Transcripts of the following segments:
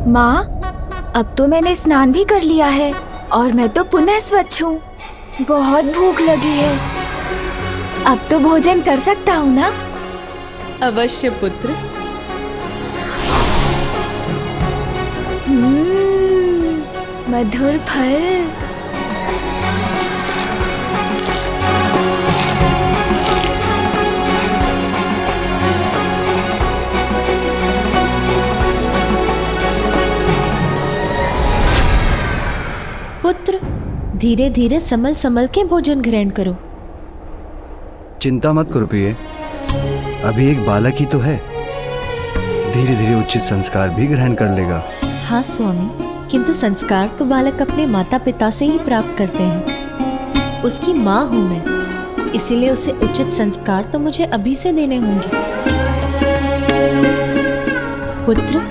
माँ, अब तो मैंने स्नान भी कर लिया है और मैं तो पुनः स्वच्छ हूँ। बहुत भूख लगी है। अब तो भोजन कर सकता हूँ ना? अवश्य पुत्र। मधुर फल। पुत्र, धीरे धीरे संभल संभल के भोजन ग्रहण करो। चिंता मत करो प्रिय, अभी एक बालक ही तो है, धीरे धीरे उचित संस्कार भी ग्रहण कर लेगा। हाँ स्वामी, किंतु संस्कार तो बालक अपने माता पिता से ही प्राप्त करते हैं। उसकी माँ हूँ मैं, इसीलिए उसे उचित संस्कार तो मुझे अभी से देने होंगे। पुत्र,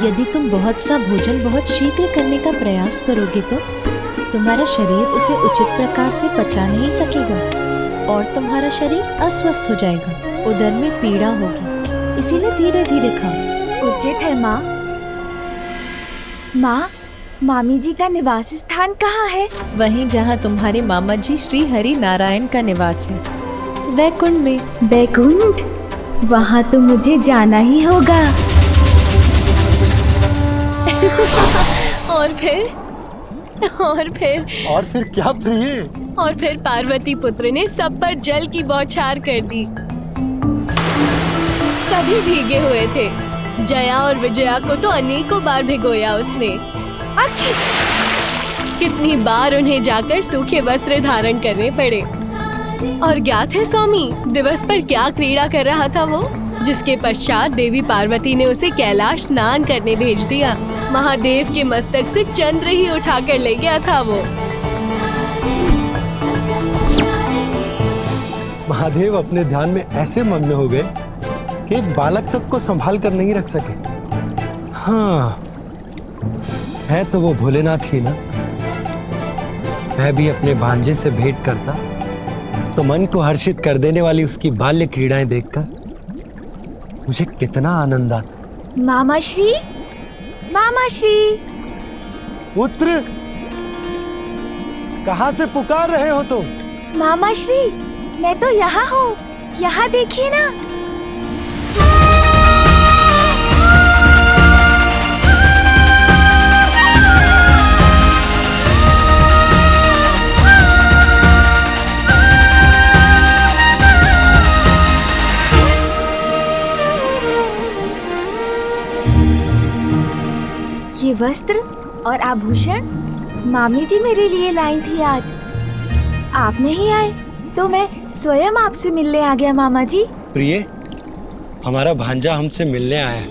यदि तुम बहुत सा भोजन बहुत शीघ्र करने का प्रयास करोगे तो तुम्हारा शरीर उसे उचित प्रकार से पचा नहीं सकेगा और तुम्हारा शरीर अस्वस्थ हो जाएगा, उदर में पीड़ा होगी। इसीलिए धीरे धीरे खाओ। उचित है माँ। माँ, मामी जी का निवास स्थान कहाँ है? वहीं जहाँ तुम्हारे मामा जी श्री हरि नारायण का निवास है, वैकुंठ में। वैकुंठ? वहाँ तो मुझे जाना ही होगा। और फिर क्या प्रिय? और फिर पार्वती पुत्र ने सब पर जल की बौछार कर दी। सभी भीगे हुए थे। जया और विजया को तो अनेकों बार भिगोया उसने। अच्छी! कितनी बार उन्हें जाकर सूखे वस्त्र धारण करने पड़े। और ज्ञात है स्वामी, दिवस पर क्या क्रीड़ा कर रहा था वो, जिसके पश्चात देवी पार्वती ने उसे कैलाश स्नान करने भेज दिया। महादेव के मस्तक से चंद्र ही उठा कर ले गया था वो। महादेव अपने ध्यान में ऐसे मग्न हो गए कि एक बालक तक को संभाल कर नहीं रख सके। हाँ, है तो वो भोलेनाथ ही ना। मैं भी अपने भांजे से भेंट करता तो मन को हर्षित कर देने वाली उसकी बाल्य क्रीड़ाएं देखकर मुझे कितना आनंद आता। मामा श्री, मामा श्री। पुत्र, कहाँ से पुकार रहे हो तुम? मामा श्री, मैं तो यहाँ हूँ, यहाँ देखिए ना। ये वस्त्र और आभूषण मामी जी मेरे लिए लाई थी आज। आप नहीं आए तो मैं स्वयं आपसे मिलने आ गया मामा जी। प्रिय, हमारा भांजा हमसे मिलने आया है।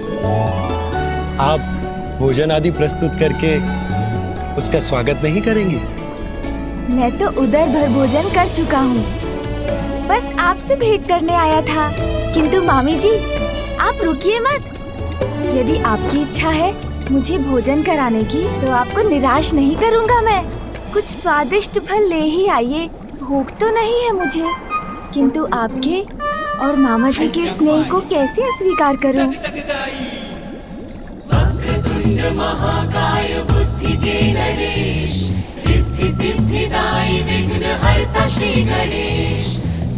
आप भोजन आदि प्रस्तुत करके उसका स्वागत नहीं करेंगी? मैं तो उदर भर भोजन कर चुका हूँ, बस आपसे भेंट करने आया था। किंतु मामी जी, आप रुकिए मत। यदि आपकी इच्छा है मुझे भोजन कराने की तो आपको निराश नहीं करूँगा मैं। कुछ स्वादिष्ट फल ले ही आइए, भूख तो नहीं है मुझे, किंतु आपके और मामा जी के स्नेह को कैसे अस्वीकार करूं? वक्रतुंड महाकाय बुद्धिते नरेश, रिद्धि सिद्धिदायी विघ्नहर्ता श्री गणेश,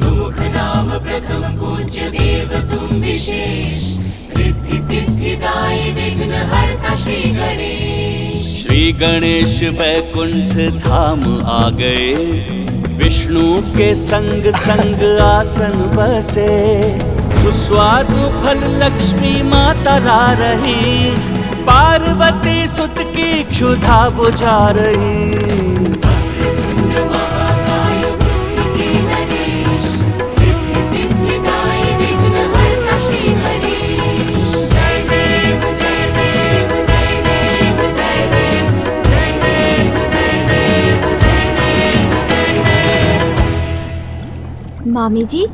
सुमुख नाम प्रथम पूज्य देव तुम विशेष, रिद्धि सिद्धिदायी विघ्नहर्ता श्री गणेश। श्री गणेश वैकुंठ धाम आ गए, विष्णु के संग संग आसन बसे, सुस्वादु फल लक्ष्मी माता ला रही, पार्वती सुत की क्षुधा बुझा रही। मामी जी,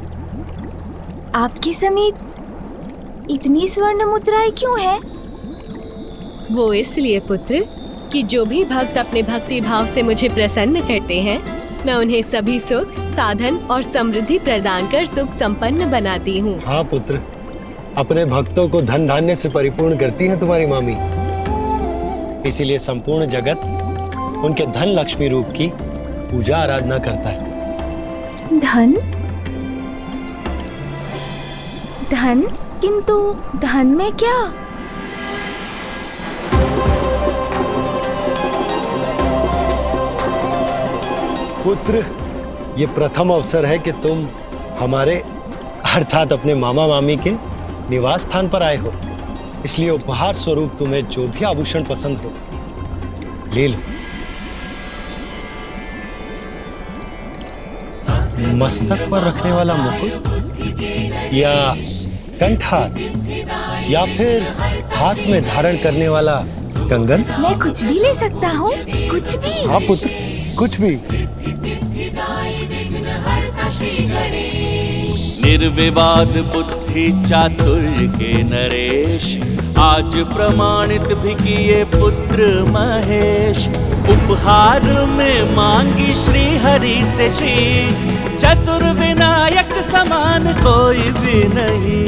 आपके समीप इतनी स्वर्ण मुद्राएं क्यों है? वो इसलिए पुत्र कि जो भी भक्त अपने भक्ति भाव से मुझे प्रसन्न करते हैं, मैं उन्हें सभी सुख, साधन और समृद्धि प्रदान कर सुख संपन्न बनाती हूँ। हाँ पुत्र, अपने भक्तों को धन धान्य से परिपूर्ण करती है तुम्हारी मामी। इसीलिए संपूर्ण जगत उनके धन लक्ष्मी रूप की पूजा आराधना करता है। धन? धन? किंतु धन में क्या? पुत्र, ये प्रथम अवसर है कि तुम हमारे अर्थात अपने मामा मामी के निवास स्थान पर आए हो, इसलिए उपहार स्वरूप तुम्हें जो भी आभूषण पसंद हो ले लो। मस्तक पर रखने वाला मुकुट या कंठहार या फिर हाथ में धारण करने वाला कंगन? मैं कुछ भी ले सकता हूँ, कुछ भी। हाँ पुत्र, कुछ भी। निर्विवाद बुद्धि चातुर्य के नरेश, आज प्रमाणित भी किए पुत्र महेश। उपहार में मांगी श्री हरि से श्री, चतुर्विनायक समान कोई भी नहीं।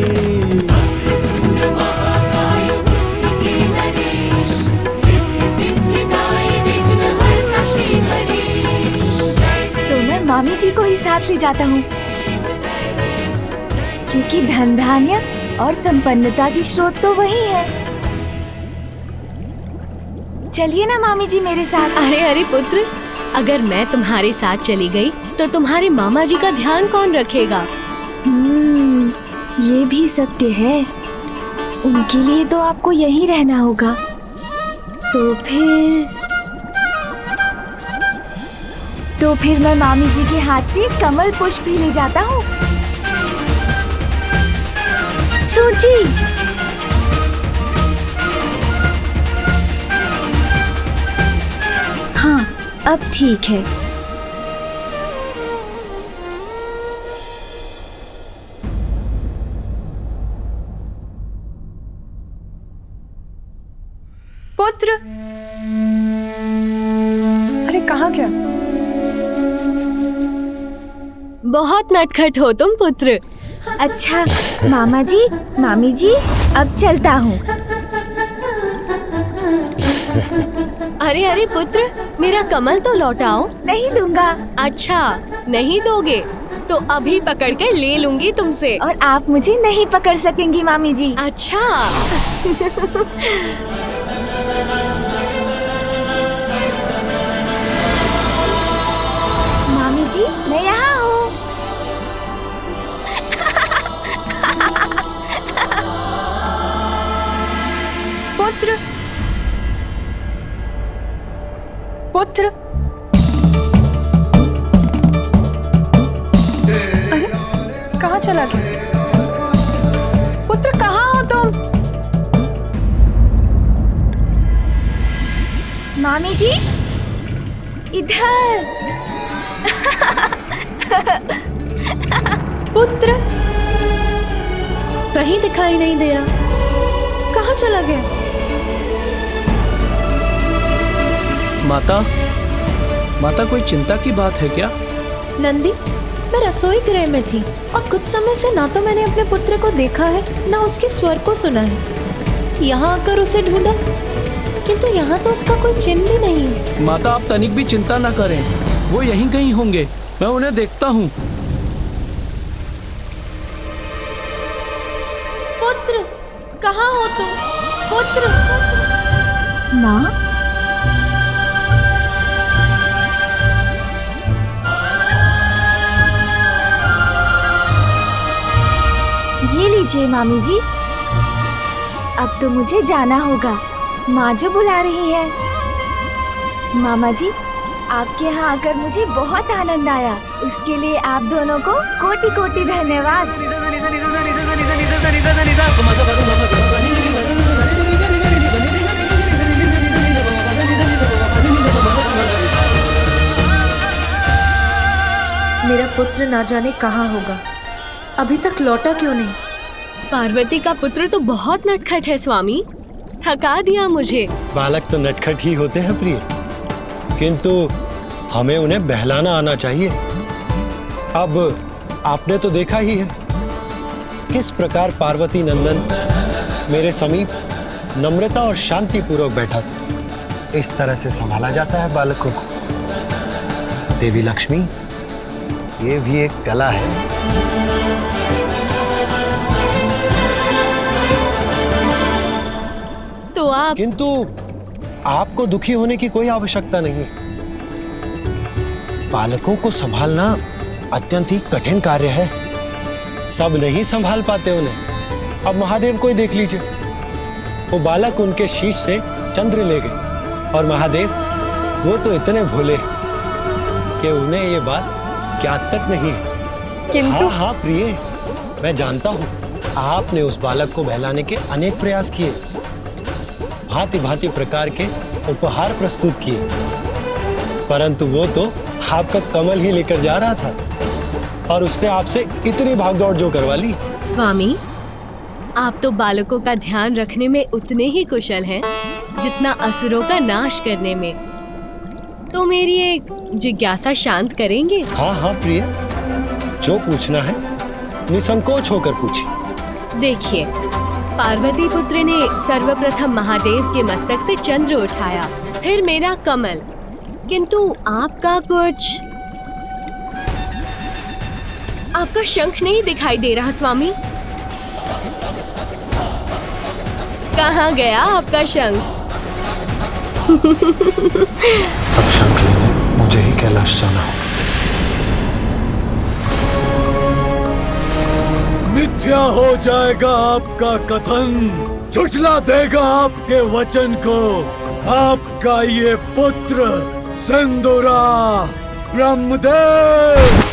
तो मैं मामी जी को ही साथ ले जाता हूँ, क्योंकि धन धान्य और संपन्नता की स्रोत तो वही है। चलिए ना मामी जी मेरे साथ। अरे अरे पुत्र, अगर मैं तुम्हारे साथ चली गई तो तुम्हारे मामा जी का ध्यान कौन रखेगा? ये भी सत्य है। उनके लिए तो आपको यहीं रहना होगा। तो फिर मैं मामी जी के हाथ से कमल पुष्प भी ले जाता हूँ। सूची। हाँ, अब ठीक है। पुत्र, अरे कहाँ गया? बहुत नटखट हो तुम पुत्र। अच्छा मामा जी, मामी जी, अब चलता हूँ। अरे अरे पुत्र, मेरा कमल तो लौटाओ। नहीं दूंगा। अच्छा, नहीं दोगे तो अभी पकड़ कर ले लूंगी तुमसे। और आप मुझे नहीं पकड़ सकेंगी मामी जी। अच्छा। मामी जी, मैं यहाँ हूँ। पुत्र, पुत्र, अरे कहाँ चला गया? पुत्र, कहाँ हो तुम? मामी जी, इधर। पुत्र कहीं दिखाई नहीं दे रहा, कहाँ चला गया? माता कोई चिंता की बात है क्या? नंदी, मैं रसोई गृह में थी और कुछ समय से ना तो मैंने अपने पुत्र को देखा है ना उसके स्वर को सुना है। यहाँ आकर उसे ढूंढा, किंतु यहाँ तो उसका कोई चिन्ह भी नहीं है। माता आप तनिक भी चिंता न करें, वो यहीं कहीं होंगे, मैं उन्हें देखता हूँ। पुत्र, कहाँ हो तुम? पुत्र, माँ, ये लीजिए मामी जी। अब तो मुझे जाना होगा, माँ जो बुला रही है। मामा जी, आपके यहाँ आकर मुझे बहुत आनंद आया। उसके लिए आप दोनों को कोटि कोटि धन्यवाद। मेरा पुत्र ना जाने कहाँ होगा, अभी तक लौटा क्यों नहीं? पार्वती का पुत्र तो बहुत नटखट है स्वामी, थका दिया मुझे। बालक तो नटखट ही होते हैं प्रिय, किंतु हमें उन्हें बहलाना आना चाहिए। अब आपने तो देखा ही है, किस प्रकार पार्वती नंदन मेरे समीप नम्रता और शांति पूर्वक बैठा था, इस तरह से संभाला जाता है बालकों को। देवी लक्ष्मी, ये भी एक कला है। तो आप किंतु आपको दुखी होने की कोई आवश्यकता नहीं। बालकों को संभालना अत्यंत ही कठिन कार्य है। सब नहीं संभाल पाते उन्हें। अब महादेव को ही देख लीजिए, वो बालक उनके शीश से चंद्र ले गए, और महादेव वो तो इतने भोले कि उन्हें ये बात ज्ञात तक नहीं है। हाँ हाँ प्रिय, मैं जानता हूँ आपने उस बालक को बहलाने के अनेक प्रयास किए, भांति भांति प्रकार के उपहार प्रस्तुत किए, परंतु वो तो आपका कमल ही लेकर जा रहा था, और उसने आपसे इतनी भागदौड़ जो करवा ली। स्वामी, आप तो बालकों का ध्यान रखने में उतने ही कुशल हैं जितना असुरों का नाश करने में। तो मेरी एक जिज्ञासा शांत करेंगे? हाँ हाँ प्रिय, जो पूछना है निसंकोच होकर पूछिए। देखिए, पार्वती पुत्र ने सर्वप्रथम महादेव के मस्तक से चंद्र उठाया, फिर मेरा कमल, किंतु आपका शंख नहीं दिखाई दे रहा स्वामी। कहाँ गया आपका शंख? अब शंख लेने मुझे ही कैलाश जाना हो। मिथ्या हो जाएगा आपका कथन, झुठला देगा आपके वचन को। आपका ये पुत्र सिंदूरा ब्रह्मदेव,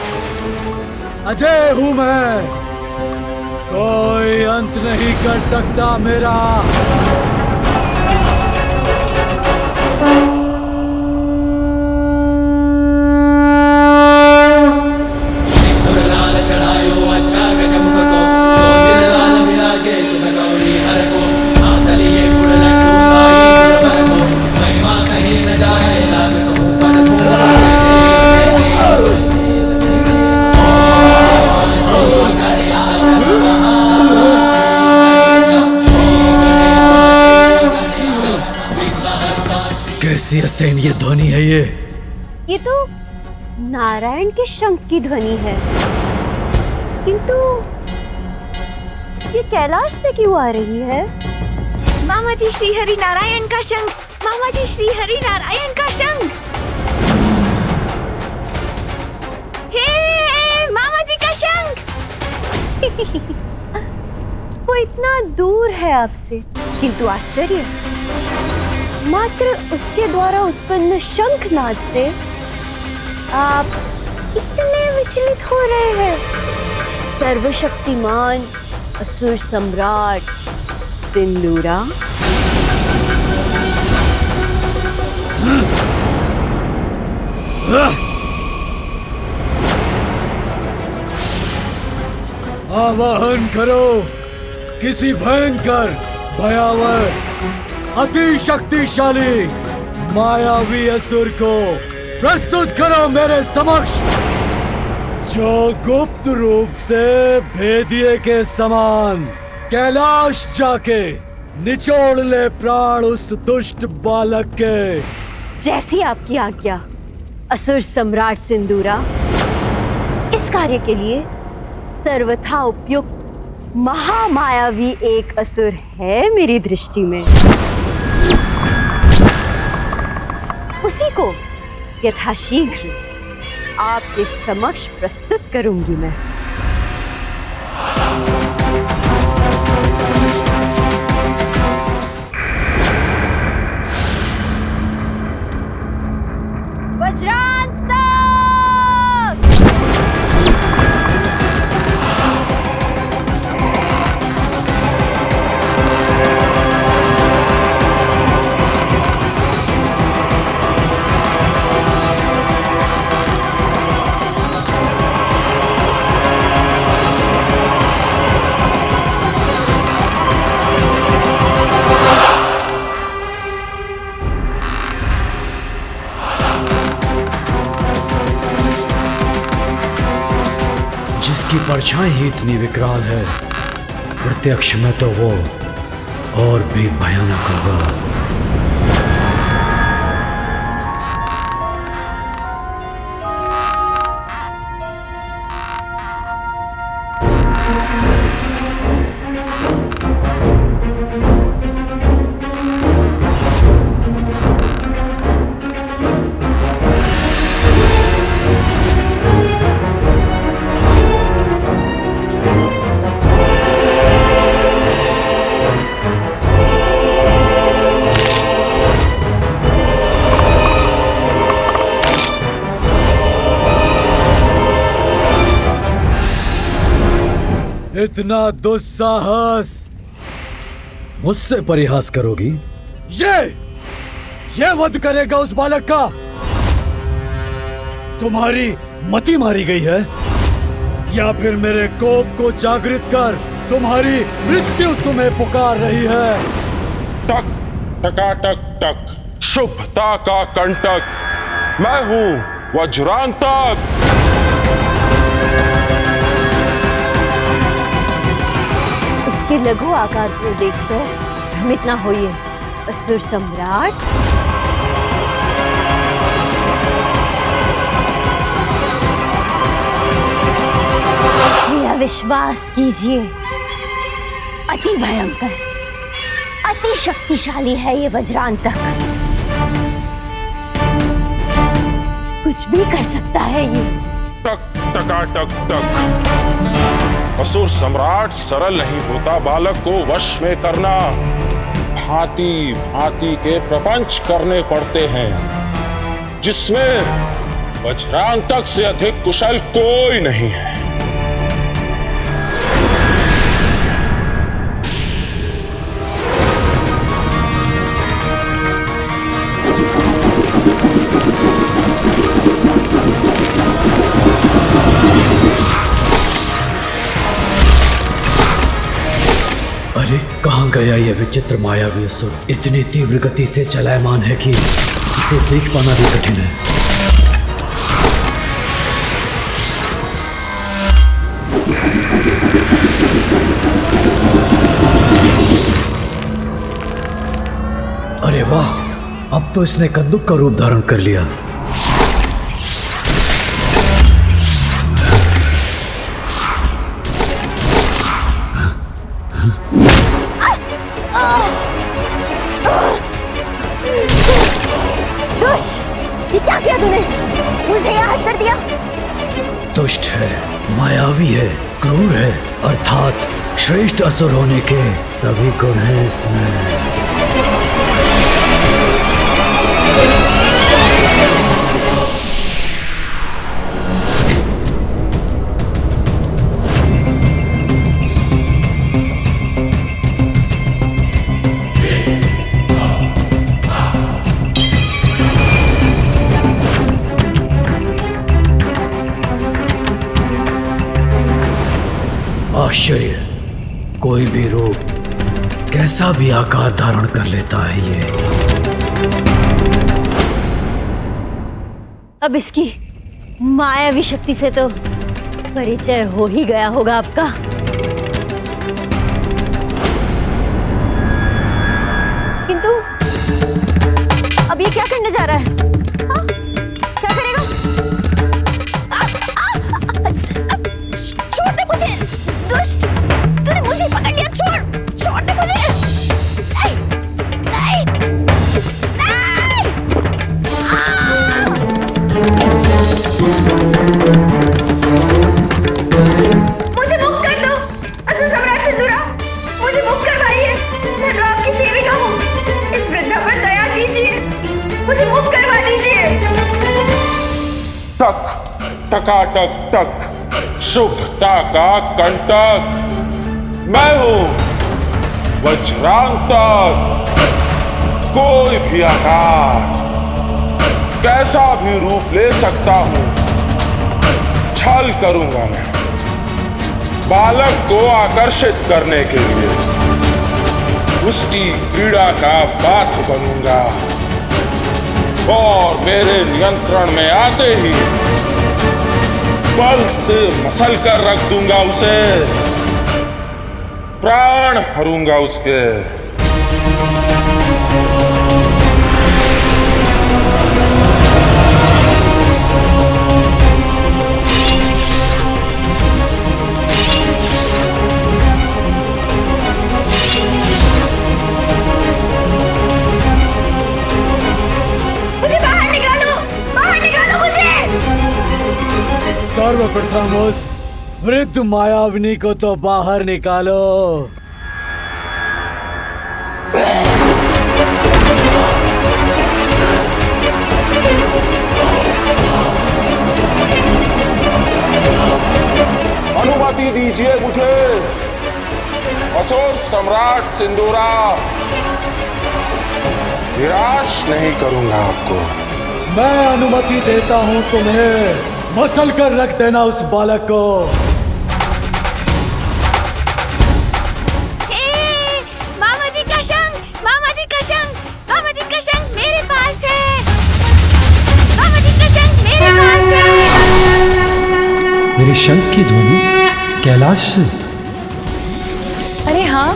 अजय हूँ मैं, कोई अंत नहीं कर सकता मेरा। कैसी असहनीय ध्वनि है ये तो नारायण के शंख की ध्वनि है, किंतु ये कैलाश से क्यों आ रही है? मामा जी, श्री हरि नारायण का शंख। मामा जी, श्री हरि नारायण का शंख। हे मामा जी का शंख। वो इतना दूर है आपसे, किंतु आश्चर्य, मात्र उसके द्वारा उत्पन्न शंखनाद से आप इतने विचलित हो रहे हैं। सर्वशक्तिमान असुर सम्राट सिंदूरा, आवाहन करो किसी भयंकर, भयावह, अति शक्तिशाली मायावी असुर को प्रस्तुत करो मेरे समक्ष, जो गुप्त रूप से भेदिए के समान कैलाश जाके निचोड़ ले प्राण उस दुष्ट बालक के। जैसी आपकी आज्ञा असुर सम्राट सिंदूरा। इस कार्य के लिए सर्वथा उपयुक्त महामायावी एक असुर है मेरी दृष्टि में। उसी को यथाशीघ्र आपके समक्ष प्रस्तुत करूंगी मैं। वज्रांतक! जिसकी परछाई ही इतनी विकराल है, प्रत्यक्ष में तो वो और भी भयानक होगा। इतना दुस्साहस मुझसे परिहास करोगी? ये वध करेगा उस बालक का? तुम्हारी मति मारी गई है या फिर मेरे कोप को जागृत कर तुम्हारी मृत्यु तुम्हें पुकार रही है? टक टकाटक टक, शुभता का कंटक, मैं हूं वज्रांतक। उसके लघु आकार को देखकर भ्रमित न होइए असुर सम्राट। मेरा विश्वास कीजिए, अति भयंकर, अति शक्तिशाली है ये वज्रांतक। कुछ भी कर सकता है ये। टक टकाटक टक, असुर सम्राट सरल नहीं होता बालक को वश में करना। भांति भांति के प्रपंच करने पड़ते हैं जिसमें वज्रांतक से अधिक कुशल कोई नहीं है। अरे कहाँ गया ये विचित्र मायावी असुर? इतनी तीव्र गति से चलायमान है कि इसे देख पाना भी कठिन है। अरे वाह, अब तो इसने कद्दूक का रूप धारण कर लिया। दुष्ट, ये क्या किया तूने? मुझे याद कर दिया। दुष्ट है, मायावी है, क्रूर है, अर्थात श्रेष्ठ असुर होने के सभी गुण हैं इसमें। आश्चर्य, कोई भी रूप, कैसा भी आकार धारण कर लेता है ये। अब इसकी मायावी शक्ति से तो परिचय हो ही गया होगा आपका। किंतु अब ये क्या करने जा रहा है? क्या करेगा? छोड़ दे मुझे, दुष्ट! तूने मुझे पकड़ लिया, छोड़ दे मुझे! नहीं, नहीं, नहीं! मुझे मुक्त कर दो, असुर सम्राट सिंदूरा! मुझे मुक्त करवाइए, मैं तो आपकी सेविका हूँ। इस वृद्धा पर दया कीजिए, मुझे मुक्त करवा दीजिए। टक टकाटक टक, शुभता का कंटक, मैं हूं वज्रांतक। कोई भी आकार, कैसा भी रूप ले सकता हूं। छल करूंगा मैं बालक को आकर्षित करने के लिए, उसकी पीड़ा का पात्र बनूंगा और मेरे नियंत्रण में आते ही बल से मसल कर रख दूंगा उसे। प्राण हरूंगा उसके। मुझे बाहर निकालो मुझे। सर्वप्रथम उस वृद्ध मायाविनी को तो बाहर निकालो। अनुमति दीजिए मुझे, असुर सम्राट सिंदूरा। निराश नहीं करूंगा आपको। मैं अनुमति देता हूँ तुम्हें मसल कर रख देना उस बालक को। मामा जी का शंख, मामा जी का शंख, मामा जी का शंख मेरे पास है। मामा जी का शंख मेरे पास है। मेरे शंख की ध्वनि कैलाश से। अरे हाँ,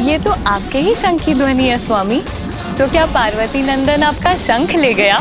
ये तो आपके ही शंख की ध्वनि है स्वामी। तो क्या पार्वती नंदन आपका शंख ले गया?